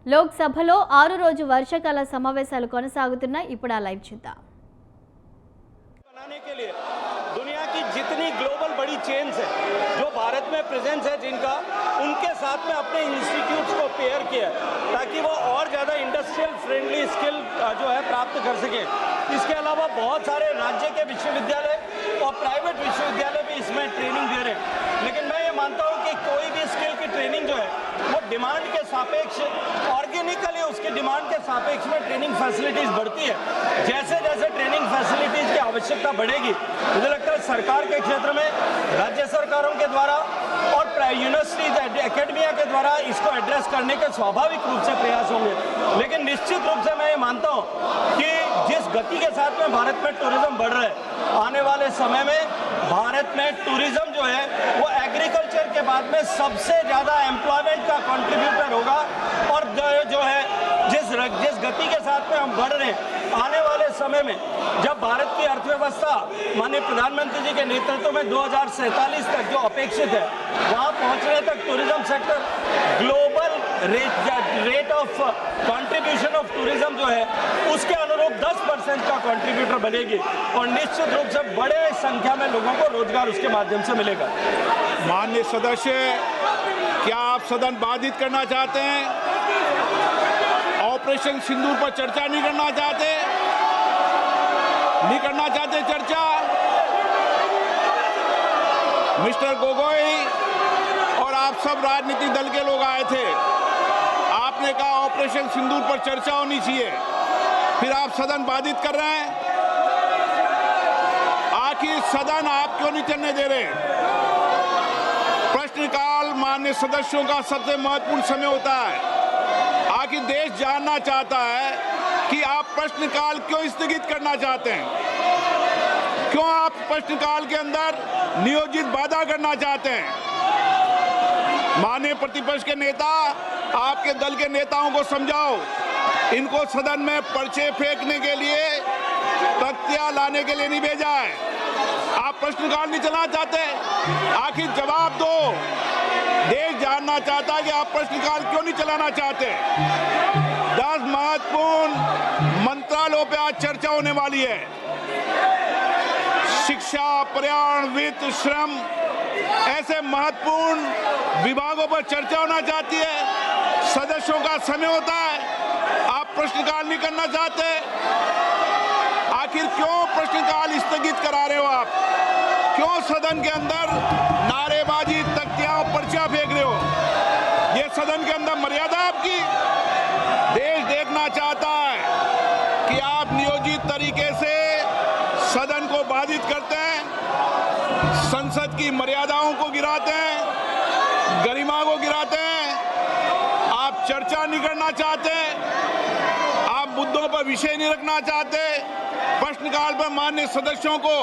లోక్సభలో 6 రోజు వర్షాకాల సమావేశాలు కొనసాగుతున్నాయి. ఇప్పుడు ఆ లైవ్ చూద్దాం. बनाने के लिए दुनिया की जितनी ग्लोबल बड़ी चेन्स है जो भारत में प्रेजेंस है जिनका, उनके साथ में अपने इंस्टीट्यूट्स को पेयर किया ताकि वो और ज़्यादा इंडस्ट्रियल फ्रेंडली स्किल जो है प्राप्त कर सकें। इसके अलावा बहुत सारे राज्य के विश्वविद्यालय और प्राइवेट विश्वविद्यालय भी इसमें ट्रेनिंग दे रहे हैं। लेकिन मैं ये मानता हूँ कि कोई भी स्किल की ट्रेनिंग जो है वो डिमांड के सापेक्ष ऑर्गेनिकली उसकी डिमांड के सापेक्ष में ट्रेनिंग फैसिलिटीज़ बढ़ती है। जैसे जैसे ट्रेनिंग फैसिलिटीज़ की आवश्यकता बढ़ेगी, मुझे लगता है सरकार के क्षेत्र में राज्य सरकारों के द्वारा और यूनिवर्सिटीज एकेडमिया के द्वारा इसको एड्रेस करने के स्वाभाविक रूप से प्रयास होंगे। लेकिन निश्चित रूप से मैं ये मानता हूँ कि जिस गति के साथ में भारत में टूरिज्म बढ़ रहा है, आने वाले समय में भारत में टूरिज्म जो है वो एग्रीकल्चर के बाद में सबसे ज़्यादा एम्प्लॉयमेंट का कंट्रीब्यूटर होगा। और जो है जिस गति के साथ में हम बढ़ रहे हैं, आने वाले समय में जब भारत की अर्थव्यवस्था माननीय प्रधानमंत्री जी के नेतृत्व में 2047 तक जो अपेक्षित है, वहाँ पहुँचने तक tourism sector global rate of contribution of tourism जो है उसके अनुरूप 10% का कंट्रीब्यूटर बनेगी और निश्चित रूप से बड़े संख्या में लोगों को रोजगार उसके माध्यम से मिलेगा। माननीय सदस्य, क्या आप सदन बाधित करना चाहते हैं? ऑपरेशन सिंदूर पर चर्चा नहीं करना चाहते चर्चा? मिस्टर गोगोई और आप सब राजनीतिक दल के लोग आए थे, आपने कहा ऑपरेशन सिंदूर पर चर्चा होनी चाहिए, फिर आप सदन बाधित कर रहे हैं। आखिर सदन आप क्यों नहीं चलने दे रहे? प्रश्नकाल माननीय सदस्यों का सबसे महत्वपूर्ण समय होता है। आखिर देश जानना चाहता है कि आप प्रश्नकाल क्यों स्थगित करना चाहते हैं, क्यों आप प्रश्नकाल के अंदर नियोजित बाधा करना चाहते हैं। माननीय प्रतिपक्ष के नेता, आपके दल के नेताओं को समझाओ, इनको सदन में पर्चे फेंकने के लिए, तख्तियां लाने के लिए नहीं भेजा है। आप प्रश्नकाल नहीं चलाना चाहते, आखिर जवाब दो। देश जानना चाहता है कि आप प्रश्नकाल क्यों नहीं चलाना चाहते। 10 महत्वपूर्ण मंत्रालयों पे आज चर्चा होने वाली है। शिक्षा, पर्यावरण, वित्त, श्रम, ऐसे महत्वपूर्ण विभागों पर चर्चा होना चाहती है। सदस्यों का समय होता है, आप प्रश्नकाल नहीं करना चाहते। आखिर क्यों प्रश्नकाल स्थगित करा रहे हो आप? क्यों सदन के अंदर नारेबाजी, तख्तियां, पर्चा फेंक रहे हो? ये सदन के अंदर मर्यादा आपकी? देश देखना चाहता है कि आप नियोजित तरीके से सदन को बाधित करते हैं, संसद की मर्यादाओं को गिराते हैं, गरिमा को गिराते हैं। आप चर्चा नहीं करना चाहते, आप मुद्दों पर विषय नहीं रखना चाहते, प्रश्नकाल पर माननीय सदस्यों को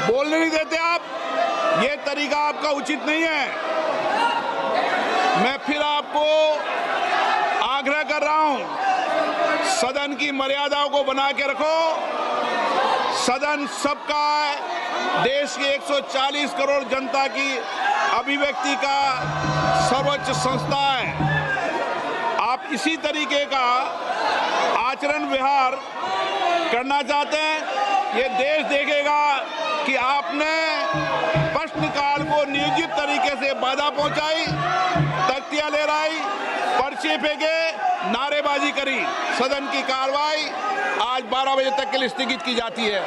बोलने नहीं देते आप। ये तरीका आपका उचित नहीं है। मैं फिर आपको आग्रह कर रहा हूं, सदन की मर्यादाओं को बना के रखो। सदन सबका है, देश की 140 करोड़ जनता की अभिव्यक्ति का सर्वोच्च संस्था है। आप इसी तरीके का आचरण व्यवहार करना चाहते हैं, ये देश देखेगा कि आपने प्रश्नकाल को नियोजित तरीके से बाधा पहुंचाई, तख्तियां लहराई, पर्चे फेंके, नारेबाजी करी। सदन की कार्रवाई आज 12 बजे तक के लिए स्थगित की जाती है।